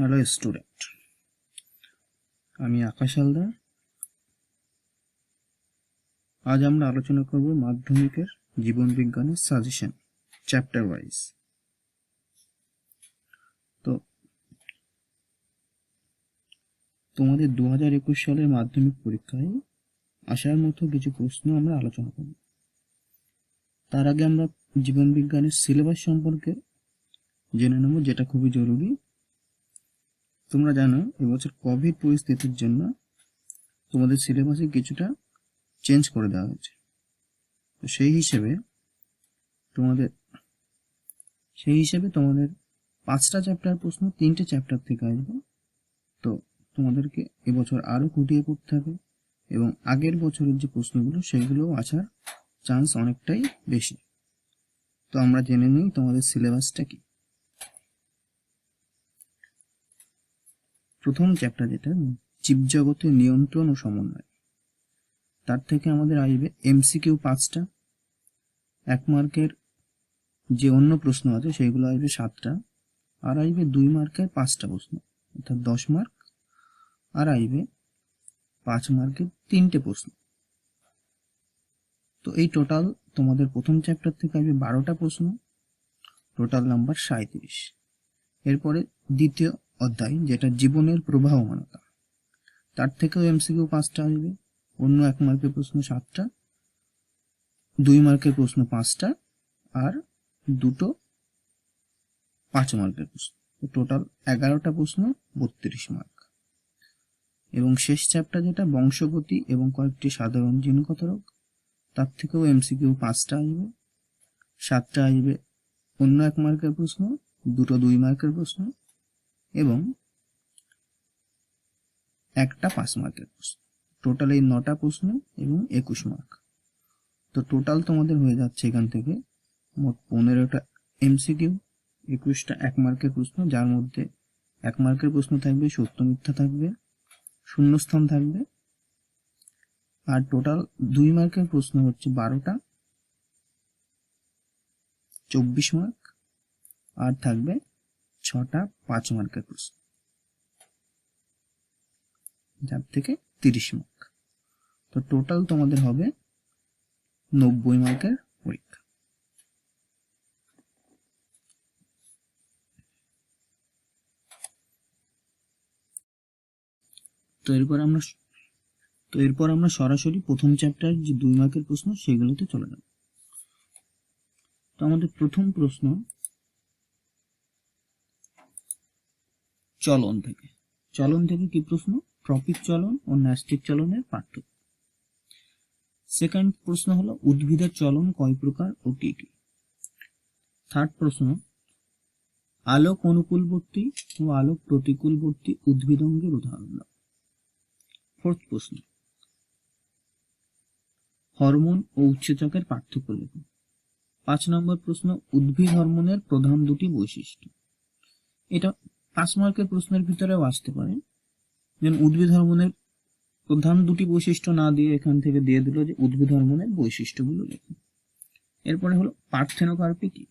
Hello student, আমি আকাশ হালদার। আজ আমরা আলোচনা করব মাধ্যমিকের জীবন বিজ্ঞানের সাজেশন চ্যাপ্টার ওয়াইজ। তো তোমাদের 2021 সালের মাধ্যমিক পরীক্ষায় আসার মতো কিছু প্রশ্ন আমরা আলোচনা করব। তার আগে আমরা জীবন বিজ্ঞানের সিলেবাস সম্পর্কে জেনে নেব, যেটা খুবই জরুরি। তোমরা জানো এবছর কোভিড পরিস্থিতির জন্য তোমাদের সিলেবাসে কিছুটা চেঞ্জ করে দেওয়া হয়েছে। তো সেই হিসেবে তোমাদের 5টা চ্যাপ্টার প্রশ্ন 3টে চ্যাপ্টার থেকে আসবে। তো তোমাদেরকে এবছর আরো খুঁটিয়ে পড়তে হবে এবং আগের বছরের যে প্রশ্নগুলো সেগুলোও আসার চান্স অনেকটাই বেশি। তো আমরা জেনে নিই তোমাদের সিলেবাসটা কি। প্রথম চ্যাপ্টার যেটা জীবজগতের নিয়ন্ত্রণ ও সমন্বয়, তার থেকে আমাদের আসবে এমসিকিউ 5টা, 1 মার্কের যে অন্য প্রশ্ন আছে সেগুলো আসবে 7টা, আর আসবে 2 মার্কের 5টা প্রশ্ন, অর্থাৎ 10 মার্ক, আর আসবে 5 মার্কের 3টে প্রশ্ন। তো এই টোটাল তোমাদের প্রথম চ্যাপ্টার থেকে আসবে 12টা প্রশ্ন, টোটাল নাম্বার 37। এরপরে দ্বিতীয় অধ্যায় যেটা জীবনের প্রবাহমানতা, তার থেকেও এমসিকিউ 5টা আসবে, অন্য 1 মার্কের প্রশ্ন 7টা, 2 মার্কের প্রশ্ন 5টা, আর 2টো 5 মার্কের প্রশ্ন। টোটাল 11টা প্রশ্ন, 32 মার্ক। এবং শেষ চ্যাপ্টার যেটা বংশগতি এবং কয়েকটি সাধারণ জিনগত রোগ, তার থেকেও এমসিকিউ 5টা আসবে, 7টা আসবে অন্য 1 মার্কের প্রশ্ন, 2টো 2 মার্কের প্রশ্ন এবং 1টা 5 মার্কের প্রশ্ন। টোটাল এই 9টা প্রশ্ন এবং 21 মার্ক। তো টোটাল তোমাদের হয়ে যাচ্ছে এখান থেকে মোট 15টা এমসিকিউ, 21টা 1 মার্কের প্রশ্ন, যার মধ্যে 1 মার্কের প্রশ্ন থাকবে সত্য মিথ্যা থাকবে, শূন্যস্থান থাকবে, আর টোটাল 2 মার্কের প্রশ্ন হচ্ছে 12টা, 24 মার্ক, আর থাকবে 6টা 5 মার্কের প্রশ্ন, যার থেকে 30 মার্ক। তো টোটাল তোমাদের হবে 90 মার্কের পরীক্ষা। তো এরপর আমরা সরাসরি প্রথম চ্যাপ্টার যে 2 মার্কের প্রশ্ন সেগুলোতে চলে যাব। তো আমাদের প্রথম প্রশ্ন চলন থেকে কি প্রশ্ন? ট্রপিক চলন ও ন্যাস্টিক চলনের পার্থক্য। সেকেন্ড প্রশ্ন হলো উদ্ভিদের চলন কয় প্রকার ও কি কি। থার্ড প্রশ্ন আলোক অনুকূলবর্তী ও আলোক প্রতিকূলবর্তী উদ্ভিদঙ্গের উদাহরণ দাও। ফোর্থ প্রশ্ন হরমোন ও উৎসেচকের পার্থক্য লেখো। 5 নম্বর প্রশ্ন উদ্ভিদ হরমোনের প্রধান দুটি বৈশিষ্ট্য। এটা 5 মার্কের প্রশ্নের ভিতরেও আসতে পারে, যেমন উদ্ভিদ হরমোনের প্রধান দুটি বৈশিষ্ট্য না দিয়ে এখান থেকে দিয়ে দিল যে উদ্ভিদ হরমোনের বৈশিষ্ট্যগুলো লেখো। এরপরে হলো পার্থেনোকার্পি কি,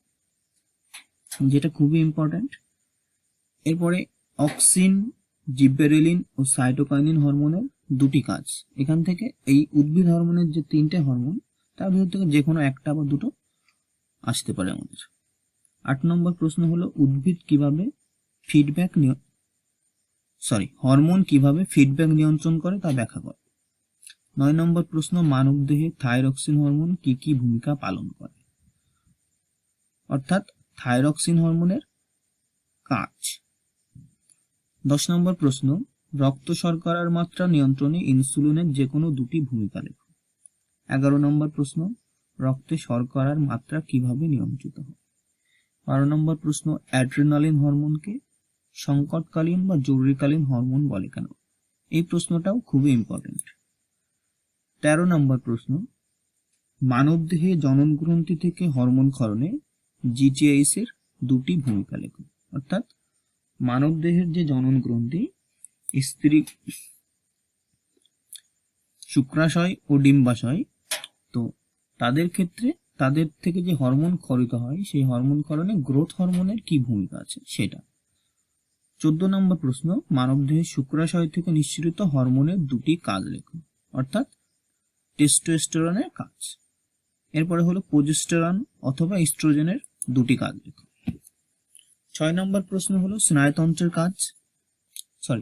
যেটা খুবই ইম্পর্টেন্ট। এরপরে অক্সিন, জিব্বেরেলিন ও সাইটোকাইনিন হরমোনের দুটি কাজ। এখান থেকে এই উদ্ভিদ হরমোনের যে 3টে হরমোন তার ভিতর থেকে যে কোনো একটা বা দুটো আসতে পারে আমাদের। 8 নম্বর প্রশ্ন হলো উদ্ভিদ কিভাবে হরমোন কিভাবে ফিডব্যাক নিয়ন্ত্রণ করে তা ব্যাখ্যা করে। 9 নম্বর প্রশ্ন মানবদেহে থাইরক্সিন হরমোন কি কি ভূমিকা পালন করে, অর্থাৎ থাইরক্সিন হরমোনের কাজ। 10 নম্বর প্রশ্ন রক্ত শর্করার মাত্রা নিয়ন্ত্রণে ইনসুলিনের যে কোনো দুটি ভূমিকা লেখো। 11 নম্বর প্রশ্ন রক্তে শর্করার মাত্রা কিভাবে নিয়ন্ত্রিত হয়। 12 নম্বর প্রশ্ন অ্যাড্রিনালিন হরমোনকে সংকটকালীন বা জরুরিকালীন হরমোন বলে কেন। এই প্রশ্নটাও খুবই ইম্পর্টেন্ট। 13 নম্বর প্রশ্ন মানবদেহে জনন গ্রন্থি থেকে হরমোন ক্ষরণে জিটিএইচ এর দুটি ভূমিকা লেখো। অর্থাৎ মানবদেহের যে জনন গ্রন্থি, স্ত্রী শুক্রাশয় ও ডিম্বাশয়, তো তাদের ক্ষেত্রে তাদের থেকে যে হরমোন ক্ষরিত হয় সেই হরমোন ক্ষরণে গ্রোথ হরমোনের কি ভূমিকা আছে সেটা। 14 নম্বর প্রশ্ন, মানবদেহের শুক্রাশয় থেকে নিঃসৃত হরমোনের দুটি কাজ লেখো, অর্থাৎ টেস্টোস্টেরনের কাজ। এরপরে হলো প্রোজেস্টেরন অথবা ইস্ট্রোজেনের দুটি কাজ লেখো। 6 নম্বর প্রশ্ন হলো স্নায়ুতন্ত্রের কাজ,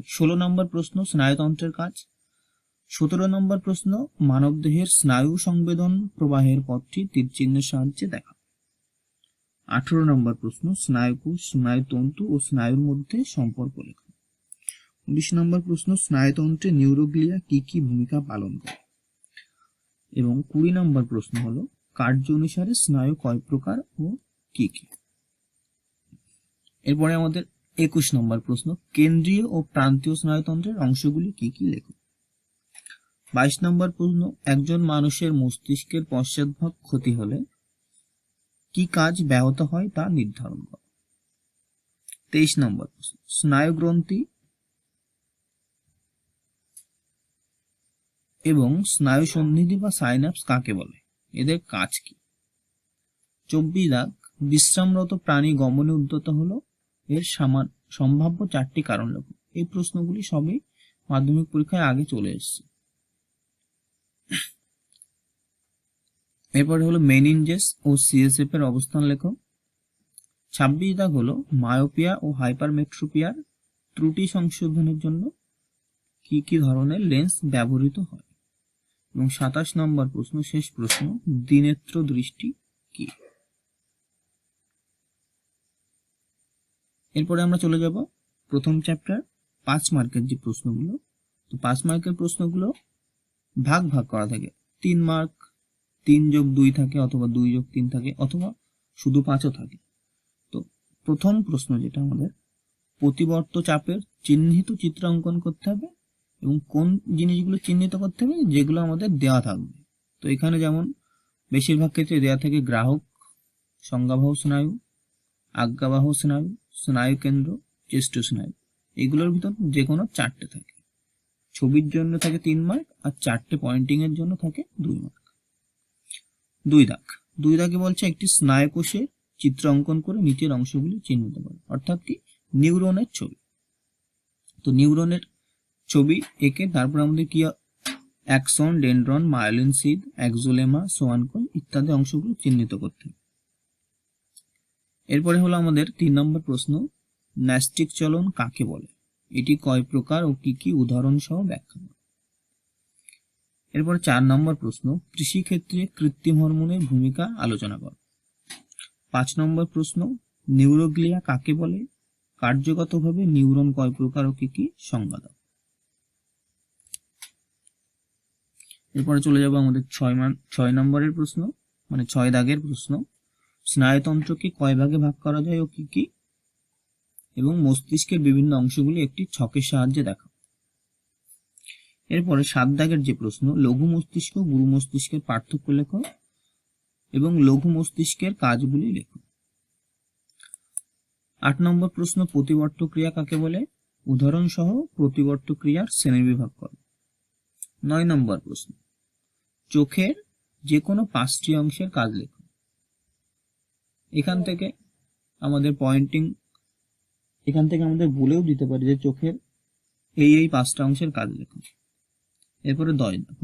16 নম্বর প্রশ্ন স্নায়ুতন্ত্রের কাজ। 17 নম্বর প্রশ্ন, মানবদেহের স্নায়ু সংবেদন প্রবাহের পথটি তীরচিহ্নের সাহায্যে দেখা। 18 নম্বর প্রশ্ন, স্নায়ুকোষ, স্নায়ুতন্তু ও স্নায়ুর মধ্যে সম্পর্ক লেখা। 19 নম্বর প্রশ্ন, স্নায়ুতন্ত্রে নিউরোগ্লিয়া কি কি ভূমিকা পালন করে। এবং 20 নম্বর প্রশ্ন হলো কার্য অনুসারে স্নায়ু কয় প্রকার ও কি কি। এরপরে আমাদের 21 নম্বর প্রশ্ন, কেন্দ্রীয় ও প্রান্তীয় স্নায়ুতন্ত্রের অংশগুলি কি কি লেখো। 22 নম্বর প্রশ্ন, একজন মানুষের মস্তিষ্কের পশ্চাৎভাগ ক্ষতি হলে কি কাজ ব্যাহত হয় তা নির্ধারণ করো। 23 নম্বর প্রশ্ন, স্নায়ুগ্রন্থি এবং স্নায়ু সন্নিধি বা সাইন্যাপস কাকে বলে, এদের কাজ কি। 24 দাগ, বিশ্রামরত প্রাণী গমনে উদ্যত হলো, এর সম্ভাব্য 4টি কারণ লেখো। এই প্রশ্নগুলি সবই মাধ্যমিক পরীক্ষায় আগে চলে এসেছে। এরপরে হলো মেনিনজেস ও সিএসএফ এর অবস্থান লেখো। 26 দাগ হলো মায়োপিয়া ও হাইপারমেট্রোপিয়ার ত্রুটি সংশোধনের জন্য কি কি ধরনের লেন্স ব্যবহৃত হয়। এবং 27 নম্বর প্রশ্ন, শেষ প্রশ্ন, দ্বিনেত্র দৃষ্টি কি। এরপরে আমরা চলে যাব প্রথম চ্যাপ্টার 5 মার্কের যে প্রশ্নগুলো। তো 5 মার্কের প্রশ্নগুলো ভাগ ভাগ করা থাকে, 3 মার্ক, 3+2 থাকে, অথবা 2+3 থাকে, অথবা শুধু 5ও থাকে। তো প্রথম প্রশ্ন যেটা আমাদের, প্রতিবর্ত চাপের চিহ্নিত চিত্র অঙ্কন করতে হবে, এবং কোন জিনিসগুলো চিহ্নিত করতে হবে, যেগুলো আমাদের দেওয়া থাকবে। তো এখানে যেমন বেশিরভাগ ক্ষেত্রে দেওয়া থাকে গ্রাহক, সংজ্ঞাবাহ স্নায়ু, আজ্ঞাবাহ স্নায়ু, স্নায়ু কেন্দ্র, চেষ্ট স্নায়ু। এগুলোর ভিতর যে কোনো 4টে থাকে। ছবির জন্য থাকে 3 মার্ক, আর 4টে পয়েন্টিং এর জন্য থাকে 2 মার্ক। 2 দাগ, 2 দাগে বলছে একটি স্নায়ুকোষের চিত্র অঙ্কন করে নিচের অংশগুলি চিহ্নিত করে, অর্থাৎ কি নিউরনের ছবি। তো নিউরনের ছবি এঁকে তারপর আমাদের কি অ্যাক্সন, ডেনড্রন, মায়োলিন সিদ, এক্সোলেমা, সোয়ানকোন ইত্যাদি অংশগুলো চিহ্নিত করতে হবে। এরপরে হলো আমাদের 3 নম্বর প্রশ্ন, ন্যাস্টিক চলন কাকে বলে, এটি কয় প্রকার ও কি কি উদাহরণ সহ ব্যাখ্যা করো। এরপরে 4 নম্বর প্রশ্ন, কৃষি ক্ষেত্রে কৃত্রিম হরমোনের ভূমিকা আলোচনা করো। 5 নম্বর প্রশ্ন, নিউরোগ্লিয়া কাকে বলে, কার্যগতভাবে নিউরন কয় প্রকার ও কি কি সংজ্ঞা দাও। এরপরে চলে যাব আমাদের 6 নম্বরের প্রশ্ন, মানে 6 দাগের প্রশ্ন, স্নায়ুতন্ত্রকে কয় ভাগে ভাগ করা যায় ও কি কি, এবং মস্তিষ্কের বিভিন্ন অংশগুলি একটি ছকের সাহায্যে দেখা। এরপরে 7 দাগের যে প্রশ্ন, লঘু মস্তিষ্ক গুরু মস্তিষ্কের পার্থক্য লেখো এবং লঘু মস্তিষ্কের কাজগুলি লেখো। 8 নম্বর প্রশ্ন, প্রতিবর্ত ক্রিয়া কাকে বলে, উদাহরণ সহ প্রতিবর্ত ক্রিয়ার শ্রেণীবিভাগ করো। 9 নম্বর প্রশ্ন, চোখের যে কোনো 5টি অংশের কাজ লেখো। এখান থেকে আমাদের বলেও দিতে পারি যে চোখের এই 5টা অংশের কাজ লেখো। এরপরে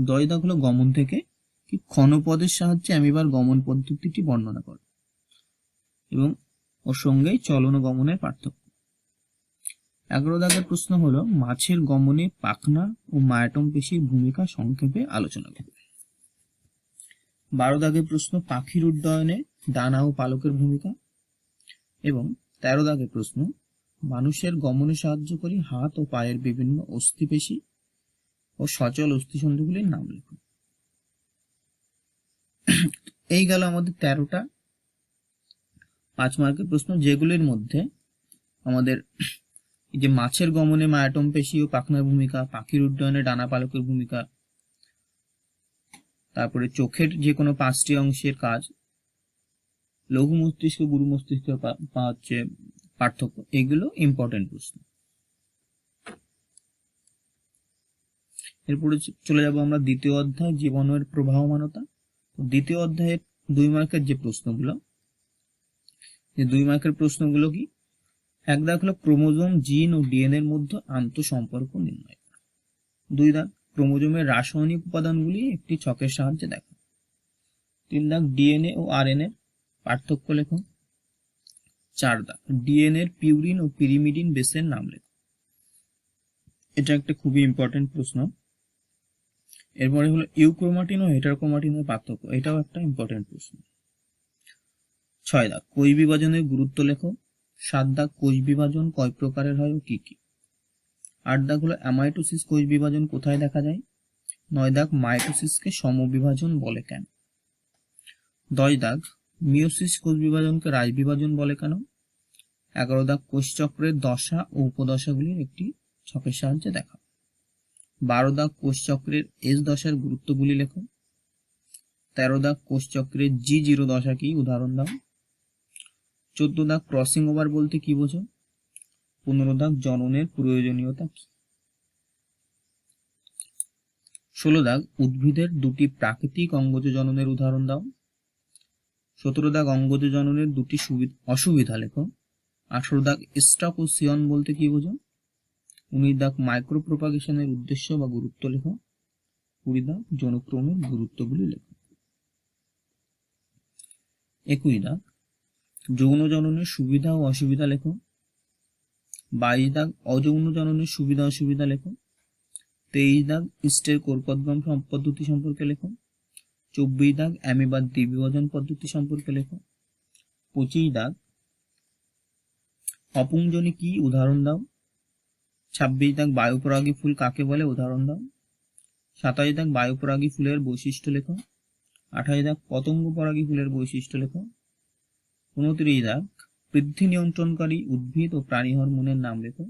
10 দাগ হলো গমন থেকে কি ক্ষণপদের সাহায্যে অ্যামিবার গমন পদ্ধতিটি বর্ণনা করো, এবং ওর সঙ্গেই চলন ও গমনের পার্থক্য। 11 দাগের প্রশ্ন হলো মাছের গমনে পাখনা ও মায়াটম পেশির ভূমিকা সংক্ষেপে আলোচনা করো। 12 দাগের প্রশ্ন, পাখির উড্ডয়নে ডানা ও পালকের ভূমিকা। এবং 13 দাগের প্রশ্ন, মানুষের গমনে সাহায্যকারী হাত ও পায়ের বিভিন্ন অস্থিপেশি ও সচল অস্থিসন্ধিগুলির নাম লেখো। এই গেল আমাদের 13টা 5 মার্কের প্রশ্ন, যেগুলির মধ্যে আমাদের এই যে মাছের গমনে মায়াটম পেশি ও পাখনার ভূমিকা, পাখির উড্ডয়নে ডানা পালকের ভূমিকা, তারপরে চোখের যে কোনো 5টি অংশের কাজ, লঘু মস্তিষ্ক গুরু মস্তিষ্কের হচ্ছে পার্থক্য, এগুলো ইম্পর্টেন্ট প্রশ্ন। এরপরে চলে যাব আমরা দ্বিতীয় অধ্যায়, জীবাণুর প্রবাহমানতা। দ্বিতীয় অধ্যায়ের 2 মার্কের যে প্রশ্নগুলো, 2 মার্কের প্রশ্নগুলো কি, এক দাগ হলো ক্রোমোজোম, জিন ও ডিএনএ এর মধ্যে আন্তঃসম্পর্ক নির্ণয় করা। 2 দাগ ক্রোমোজোমের রাসায়নিক উপাদানগুলি একটি ছকের সাহায্যে দেখা। 3 দাগ ডিএনএ ও আরএনএ এর পার্থক্য লেখো। 4 দাগ ডিএনএ এর পিউরিন ও পিরিমিডিন বেসের নাম লেখো। এটা একটা খুবই ইম্পর্টেন্ট প্রশ্ন। এরপরে হলো ইউক্রোমাটিন ও হেটারোক্রোমাটিনের পার্থক্য, এটাও একটা ইম্পর্টেন্ট প্রশ্ন। 6 দাগ কোষ বিভাজনের গুরুত্ব লেখো। 7 দাগ কোষ বিভাজন কয় প্রকারের হয় ও কি কি। 8 দাগ হলো অ্যামাইটোসিস কোষ বিভাজন কোথায় দেখা যায়। 9 দাগ মাইটোসিসকে সমবিভাজন বলে কেন। 10 দাগ মিওসিস কোষ বিভাজনকে রাশ বিভাজন বলে কেন। 11 দাগ কোষ চক্রের দশা ও উপদশাগুলির একটি ছকের সাহায্যে দেখা। 12 দাগ কোষ চক্রের এস দশার গুরুত্বগুলি লেখো। 13 দাগ কোষ চক্রের G0 দশা কি, উদাহরণ দাও। 14 দাগ ক্রসিং ওভার বলতে কি বোঝো। 15 দাগ জননের প্রয়োজনীয়তা কি। 16 দাগ উদ্ভিদের দুটি প্রাকৃতিক অঙ্গজ জননের উদাহরণ দাও। 17 দাগ অঙ্গজ জননের দুটি অসুবিধা লেখো। 18 দাগ স্টক ও সিয়ন বলতে কি বোঝো। 19 দাগ মাইক্রো প্রোপাগেশনের উদ্দেশ্য বা গুরুত্ব লেখো। 20 দাগ যৌনক্রমের গুরুত্বগুলি লেখো। 21 দাগ যৌন জননের সুবিধা ও অসুবিধা লেখো। 22 দাগ অযৌন জননের সুবিধা অসুবিধা লেখো। 23 দাগ ইস্টের কোরপদ্গম পদ্ধতি সম্পর্কে লেখো। 24 দাগ অ্যামিবার দ্বিবিভাজন পদ্ধতি সম্পর্কে লেখো। 25 দাগ অপুংজনি কি, উদাহরণ দাও। 26 দাগ বায়ুপরাগী ফুল কাকে বলে, উদাহরণ দাও। 27 দাগ বায়ুপরাগী ফুলের বৈশিষ্ট্য লেখো। 28 দাগ পতঙ্গ পরাগী ফুলের বৈশিষ্ট্য লেখো। 29 দাগ বৃদ্ধি নিয়ন্ত্রণকারী উদ্ভিদ ও প্রাণী হরমোনের নাম লেখো।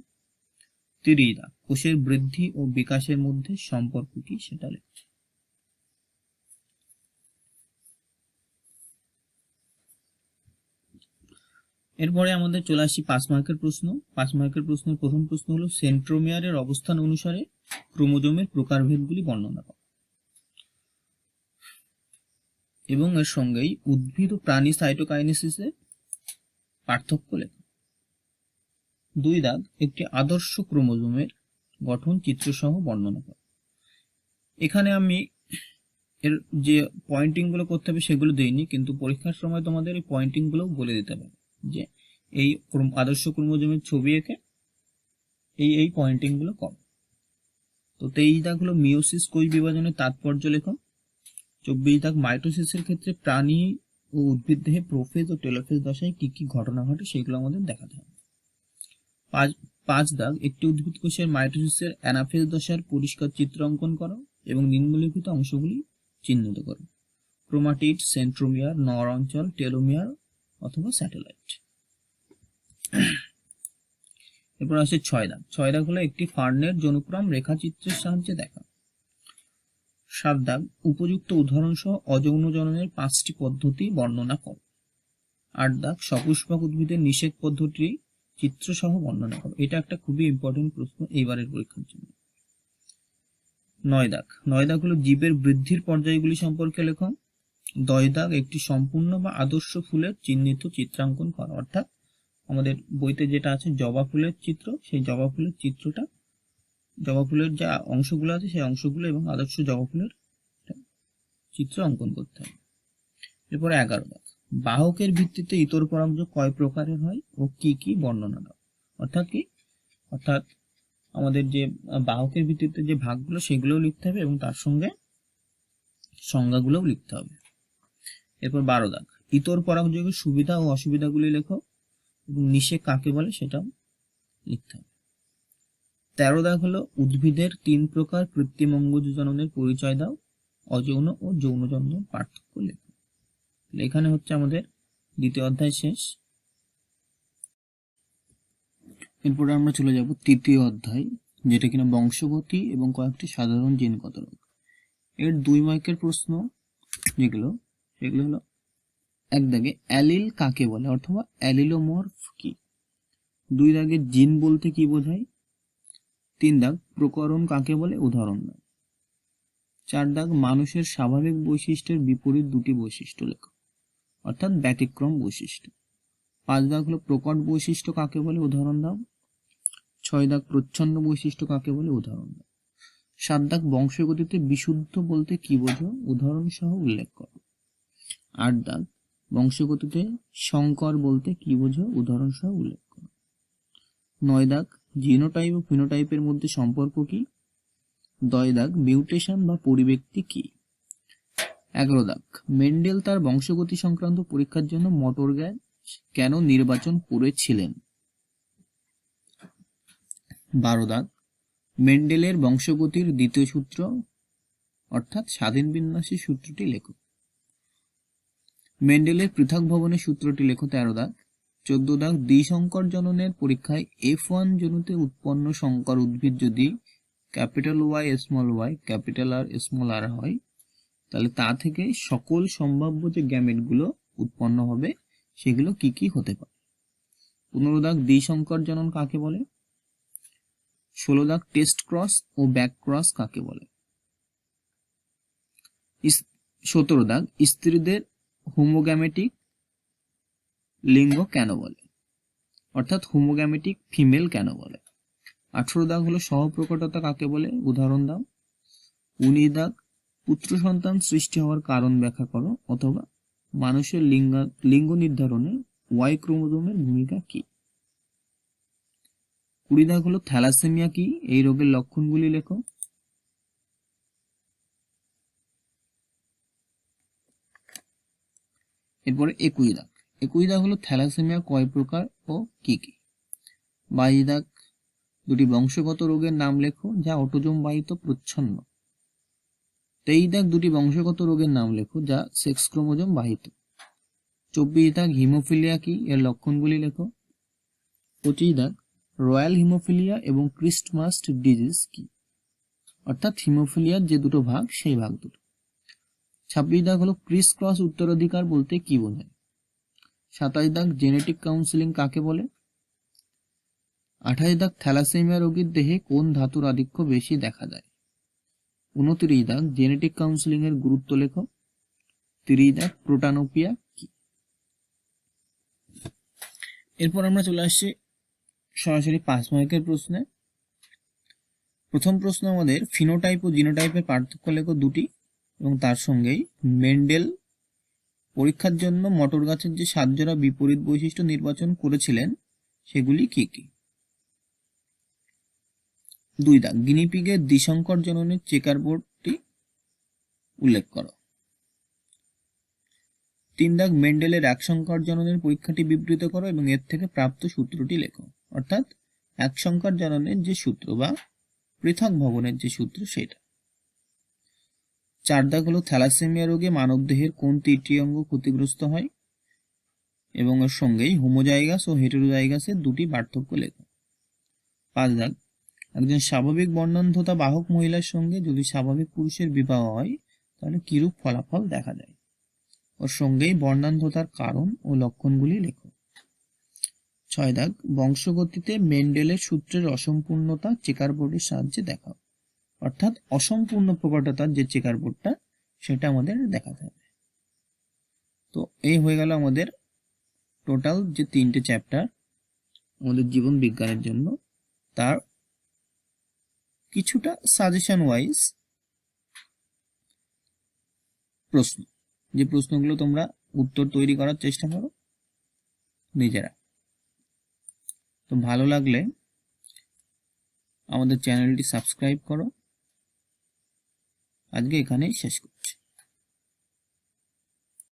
30 দাগ কোষের বৃদ্ধি ও বিকাশের মধ্যে সম্পর্ক কি সেটা লেখো। এরপরে আমাদের চলে আসি 5 মার্কের প্রশ্ন। 5 মার্কের প্রশ্নের প্রথম প্রশ্ন হলো সেন্ট্রোমিয়ারের অবস্থান অনুসারে ক্রোমোজোমের প্রকারভেদগুলি বর্ণনা করো এবং এর সঙ্গেই উদ্ভিদ ও প্রাণী সাইটোকাইনেসিসের পার্থক্য লেখো। 2 দাগ একটি আদর্শ ক্রোমোজোমের গঠন চিত্রসহ বর্ণনা করো। এখানে আমি এর যে পয়েন্টিং গুলো করতে হবে সেগুলো দেইনি, কিন্তু পরীক্ষার সময় তোমাদের এই পয়েন্টিং গুলো বলে দিতে হবে যে এই আদর্শ ক্রোমোজোমের ছবি এঁকে এই পয়েন্টিং গুলো করো। তো 23 দাগ হলো মিওসিস কোষ বিভাজনের তাৎপর্য লেখো। 24 দাগ মাইটোসিসের ক্ষেত্রে প্রাণী ও উদ্ভিদ দেহে প্রোফেজ ও টেলোফেজ দশায় কি কি ঘটনা ঘটে সেগুলো আমাদের দেখাতে হবে। 5 দাগ একটি উদ্ভিদ কোষের মাইটোসিসের অ্যানাফেজ দশার পরিষ্কার চিত্র অঙ্কন করো এবং নিম্নলিখিত অংশগুলি চিহ্নিত করো। ক্রোমাটিড, সেন্ট্রোমিয়ার, নর অঞ্চল, টেলোমিয়ার অথবা স্যাটেলাইট। এরপর আসে 6 দাগ। 6 দাগ হলো একটি ফার্নের যৌনক্রম রেখাচিত্রের সাহায্যে দেখা। 7 দাগ উপযুক্ত উদাহরণ সহ অযৌন জননের 5টি পদ্ধতি বর্ণনা করো। 8 দাগ সপুষ্পক উদ্ভিদের নিষেক পদ্ধতি চিত্র সহ বর্ণনা করো। এটা একটা খুবই ইম্পর্টেন্ট প্রশ্ন এইবারের পরীক্ষার জন্য। 9 দাগ হলো জীবের বৃদ্ধির পর্যায়গুলি সম্পর্কে লেখো। 10 দাগ একটি সম্পূর্ণ বা আদর্শ ফুলের চিহ্নিত চিত্রাঙ্কন করো। অর্থাৎ আমাদের বইতে যেটা আছে জবা ফুলের চিত্র, সেই জবা ফুলের চিত্রটা, জবা ফুলের যে অংশগুলো আছে সেই অংশগুলো এবং আদর্শ জবা ফুলের চিত্র অঙ্কন করতে হবে। এরপরে 11 দাগ বাহকের ভিত্তিতে ইতর পরাগযোগ কয় প্রকারের হয় ও কি কি বর্ণনা দাও। অর্থাৎ আমাদের যে বাহকের ভিত্তিতে যে ভাগগুলো সেগুলোও লিখতে হবে এবং তার সঙ্গে সংজ্ঞাগুলোও লিখতে হবে। এরপর 12 দাগ ইতর পরাগযোগের সুবিধা ও অসুবিধাগুলি লেখো এবং নিষেক কাকে বলে সেটাও লিখতে হবে। 13 দাগ হলো উদ্ভিদের 3 প্রকার কৃত্রিম অঙ্গজ জননের পরিচয় দাও, অযৌন ও যৌন জননের পার্থক্য লেখো। এখানে হচ্ছে আমাদের দ্বিতীয় অধ্যায় শেষ। এরপরে আমরা চলে যাব তৃতীয় অধ্যায়, যেটা কিনা বংশগতি এবং কয়েকটি সাধারণ জিনগত রোগ। এর 2 মার্কের প্রশ্ন যেগুলো সেগুলো হলো 1 দাগে অ্যালিল কাকে বলে অথবা অ্যালিলোমর্ফ কি। 2 দাগে জিন বলতে কি বোঝায়। 3 দাগ প্রকরণ কাকে বলে, উদাহরণ দাও। 4 দাগ মানুষের স্বাভাবিক বৈশিষ্ট্যের বিপরীত দুটি বৈশিষ্ট্য লেখো, অর্থাৎ ব্যতিক্রম বৈশিষ্ট্য। 5 দাগ হলো প্রকট বৈশিষ্ট্য কাকে বলে, উদাহরণ দাও। 6 দাগ প্রচ্ছন্ন বৈশিষ্ট্য কাকে বলে, উদাহরণ দাও। 7 দাগ বংশগতিতে বিশুদ্ধ বলতে কি বোঝো, উদাহরণ সহ উল্লেখ করো। 8 দাগ বংশগতিতে সংকর বলতে কি বোঝো, উদাহরণ সহ উল্লেখ করো। 9 দাগ জিনোটাইপ ও ফিনোটাইপের মধ্যে সম্পর্ক কি। 10 দাগ মিউটেশন বা পরিব্যক্তি কি। 11 দাগ মেন্ডেল তার বংশগতি সংক্রান্ত পরীক্ষার জন্য মটর গ্যাস কেন নির্বাচন করেছিলেন। 12 দাগ মেন্ডেলের বংশগতির দ্বিতীয় সূত্র অর্থাৎ স্বাধীন বিন্যাসের সূত্রটি লেখো। মেন্ডেলের পৃথক ভবনের সূত্রটি লেখো। 13 দাগ। 14 দাগ দ্বিসংকর জননের পরীক্ষায় F1 জনুতে উৎপন্ন সংকর উদ্ভিদ যদি Y y R হয়, তাহলে তা থেকে সকল সম্ভাব্য যে গ্যামেটগুলো উৎপন্ন হবে সেগুলো কি কি হতে পারে। 15 দাগ দ্বিসংকর জনন কাকে বলে। 16 দাগ টেস্ট ক্রস ও ব্যাক ক্রস কাকে বলে। 17 দাগ স্ত্রীদের হোমোগ্যামেটিক লিঙ্গ কেন বলে, অর্থাৎ হোমোগ্যামেটিক ফিমেল কেন বলে। 18 দাগ হলো সহপ্রকটতা কাকে বলে, উদাহরণ দাও। 19 দাগ পুত্র সন্তান সৃষ্টি হওয়ার কারণ ব্যাখ্যা করো, অথবা মানুষের লিঙ্গ নির্ধারণে Y ক্রোমোজোমের ভূমিকা কি। 20 দাগ হলো থ্যালাসেমিয়া কি, এই রোগের লক্ষণগুলি লেখো। এরপরে 21 দাগ হলো থ্যালাসেমিয়া কয় প্রকার ও কি কি। 22 দাগ দুটি বংশগত রোগের নাম লেখো যা অটোজোম বাহিত প্রচ্ছন্ন। 23 দাগ দুটি বংশগত রোগের নাম লেখো যা সেক্স ক্রোমোজোম বাহিত। 24 দাগ হিমোফিলিয়া কি, এর লক্ষণগুলি লেখো। 25 দাগ রয়্যাল হিমোফিলিয়া এবং ক্রিস্টমাস্ট ডিজিজ কি, অর্থাৎ হিমোফিলিয়ার যে দুটো ভাগ সেই ভাগ দুটো। 26 দাগ হলো ক্রিস ক্রস উত্তরাধিকার বলতে কি বোঝায়। 27 দাগ জেনেটিক কাউন্সিলিং কাকে বলে। 28 দাগ থ্যালাসেমিয়া রোগীর দেহে কোন ধাতুর আধিক্য বেশি দেখা যায়। 29 দাগ জেনেটিক কাউন্সিলিং এর গুরুত্ব লেখো। 30 দাগ প্রোটানোপিয়া কি। এরপর আমরা চলে আসছি সরাসরি 5 মার্কের প্রশ্নে। প্রথম প্রশ্ন আমাদের ফিনোটাইপ ও জিনোটাইপের পার্থক্য লেখো দুটি, এবং তার সঙ্গেই মেন্ডেল পরীক্ষার জন্য মটর গাছের যে 7 জোড়া বিপরীত বৈশিষ্ট্য নির্বাচন করেছিলেন সেগুলি কি কি। 2 দাগ গিনিপিগের দ্বিসংকর জননের চেকার বোর্ডটি উল্লেখ করো। 3 দাগ মেন্ডেলের এক সংকর জননের পরীক্ষাটি বিবৃত করো এবং এর থেকে প্রাপ্ত সূত্রটি লেখো, অর্থাৎ এক সংকর জননের যে সূত্র বা পৃথক ভবনের যে সূত্র সেটা। 4 দাগ হলো থ্যালাসেমিয়া রোগে মানবদেহের কোন 3টি অঙ্গ ক্ষতিগ্রস্ত হয় এবং এর সঙ্গেই হোমোজাইগাস ও হেটেরোজাইগাসের দুটি পার্থক্য লেখো। 5 দাগ একজন স্বাভাবিক বর্ণান্ধতা বাহক মহিলার সঙ্গে যদি স্বাভাবিক পুরুষের বিবাহ হয় তাহলে কিরূপ ফলাফল দেখা যায়, ওর সঙ্গেই বর্ণান্ধতার কারণ ও লক্ষণগুলি লেখো। 6 দাগ বংশগতিতে মেন্ডেলের সূত্রের অসম্পূর্ণতা চেকার বোর্ডের সাহায্যে দেখাও, অর্থাৎ অসম্পূর্ণ প্রকটতার যে চেকার বোর্ডটা সেটা আমাদের দেখাতে হবে। তো এই হয়ে গেল আমাদের টোটাল যে 3টে চ্যাপ্টার আমাদের জীবন বিজ্ঞানের জন্য, তার কিছুটা সাজেশন ওয়াইজ প্রশ্ন, যে প্রশ্নগুলো তোমরা উত্তর তৈরি করার চেষ্টা করো নিজেরা। তো ভালো লাগলে আমাদের চ্যানেলটি সাবস্ক্রাইব করো। আজকে এখানেই শেষ করছি।